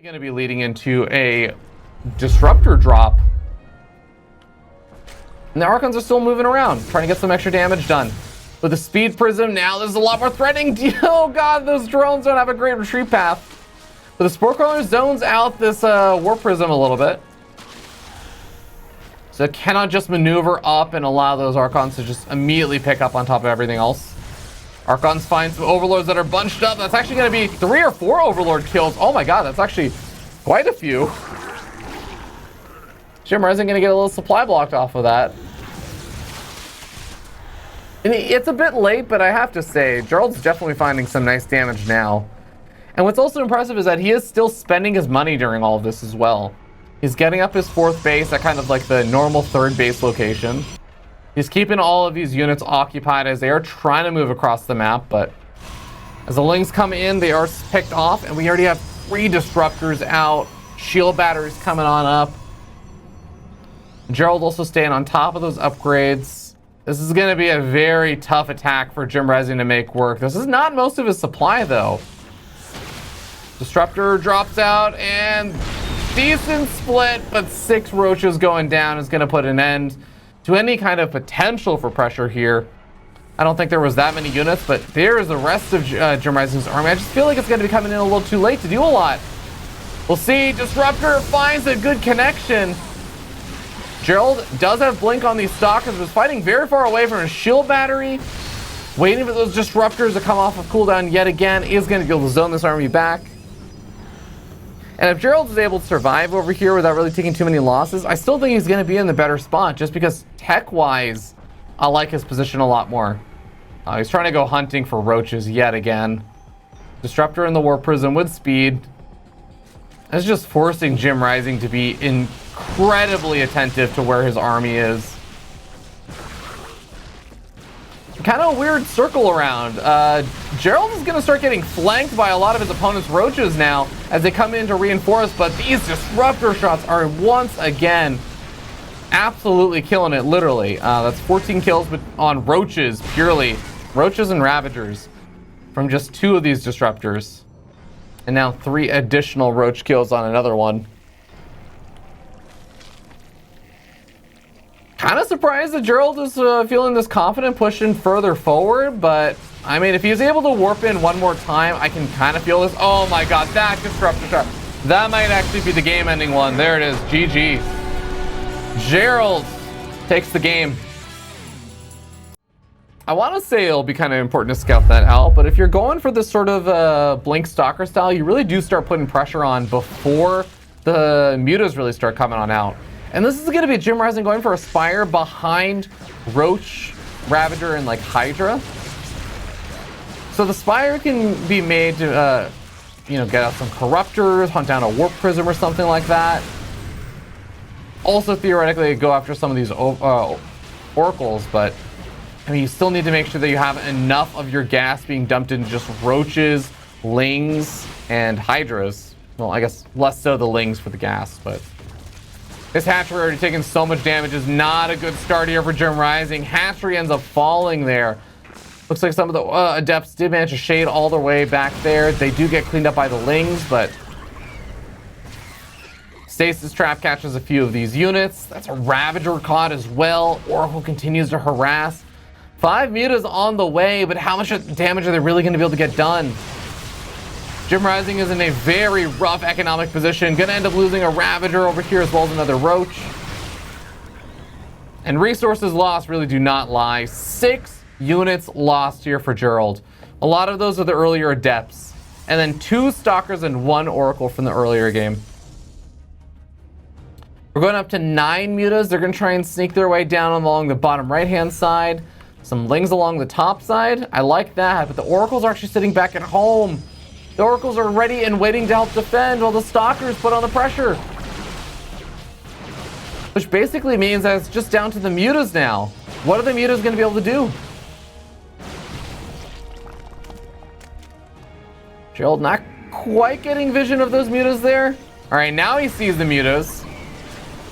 Going to be leading into a disruptor drop. And the Archons are still moving around, trying to get some extra damage done. With the speed prism, now this is a lot more threatening. Oh god, those drones don't have a great retreat path. But the Spore Crawler zones out this warp prism a little bit. So it cannot just maneuver up and allow those Archons to just immediately pick up on top of everything else. Archons find some Overlords that are bunched up. That's actually going to be 3 or 4 Overlord kills. Oh my god, that's actually quite a few. Shimmer isn't going to get a little supply blocked off of that. And it's a bit late, but I have to say, Gerald's definitely finding some nice damage now. And what's also impressive is that he is still spending his money during all of this as well. He's getting up his 4th base at kind of like the normal 3rd base location. He's keeping all of these units occupied as they are trying to move across the map, but as the Lings come in, they are picked off, and we already have 3 disruptors out. Shield batteries coming on up. Gerald also staying on top of those upgrades. This is going to be a very tough attack for Jim Resing to make work. This is not most of his supply, though. Disruptor drops out, and decent split, but 6 roaches going down is going to put an end to any kind of potential for pressure here. I don't think there was that many units, but there is the rest of Jim Rising's army. I just feel like it's going to be coming in a little too late to do a lot. We'll see. Disruptor finds a good connection. Gerald does have Blink on these Stalkers, but is fighting very far away from his shield battery. Waiting for those Disruptors to come off of cooldown yet again. Is going to be able to zone this army back. And if Gerald is able to survive over here without really taking too many losses, I still think he's going to be in the better spot, just because tech-wise, I like his position a lot more. He's trying to go hunting for roaches yet again. Disruptor in the Warp Prism with speed. It's just forcing Jim Rising to be incredibly attentive to where his army is. Kind of a weird circle around. Gerald is going to start getting flanked by a lot of his opponent's roaches now as they come in to reinforce, but these disruptor shots are once again absolutely killing it, literally. That's 14 kills on roaches, purely. Roaches and Ravagers from just 2 of these disruptors. And now 3 additional roach kills on another one. Kind of surprised that Gerald is feeling this confident pushing further forward, but I mean, if he's able to warp in one more time, I can kind of feel this. Oh my god, that disruptor shot. That might actually be the game-ending one. There it is. GG. Gerald takes the game. I want to say it'll be kind of important to scout that out, but if you're going for this sort of Blink Stalker style, you really do start putting pressure on before the mutas really start coming on out. And this is going to be Jim Rising going for a Spire behind Roach, Ravager, and like Hydra. So the Spire can be made to, get out some Corruptors, hunt down a Warp Prism or something like that. Also theoretically go after some of these Oracles, but I mean, you still need to make sure that you have enough of your gas being dumped into just Roaches, Lings, and Hydras. Well, I guess less so the Lings for the gas, but this hatchery already taking so much damage is not a good start here for Jim Rising. Hatchery ends up falling there. Looks like some of the Adepts did manage to shade all the way back there. They do get cleaned up by the Lings, but Stasis Trap catches a few of these units. That's a Ravager caught as well. Oracle continues to harass. 5 mutas on the way, but how much damage are they really going to be able to get done? Jim Rising is in a very rough economic position. Gonna end up losing a Ravager over here as well as another Roach. And resources lost really do not lie. 6 units lost here for Gerald. A lot of those are the earlier Adepts. And then 2 Stalkers and 1 Oracle from the earlier game. We're going up to 9 mutas. They're gonna try and sneak their way down along the bottom right-hand side. Some Lings along the top side. I like that, but the Oracles are actually sitting back at home. The Oracles are ready and waiting to help defend while the Stalkers put on the pressure. Which basically means that it's just down to the mutas now. What are the mutas going to be able to do? Gerald not quite getting vision of those mutas there. Alright, now he sees the mutas.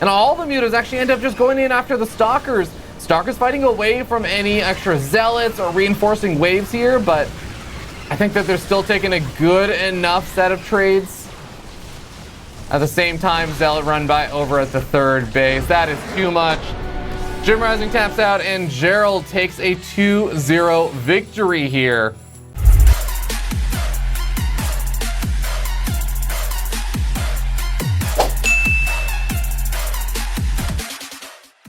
And all the mutas actually end up just going in after the Stalkers. Stalkers fighting away from any extra Zealots or reinforcing waves here, but I think that they're still taking a good enough set of trades. At the same time, Zealot run by over at the third base. That is too much. Gem Rising taps out, and GERALD takes a 2-0 victory here.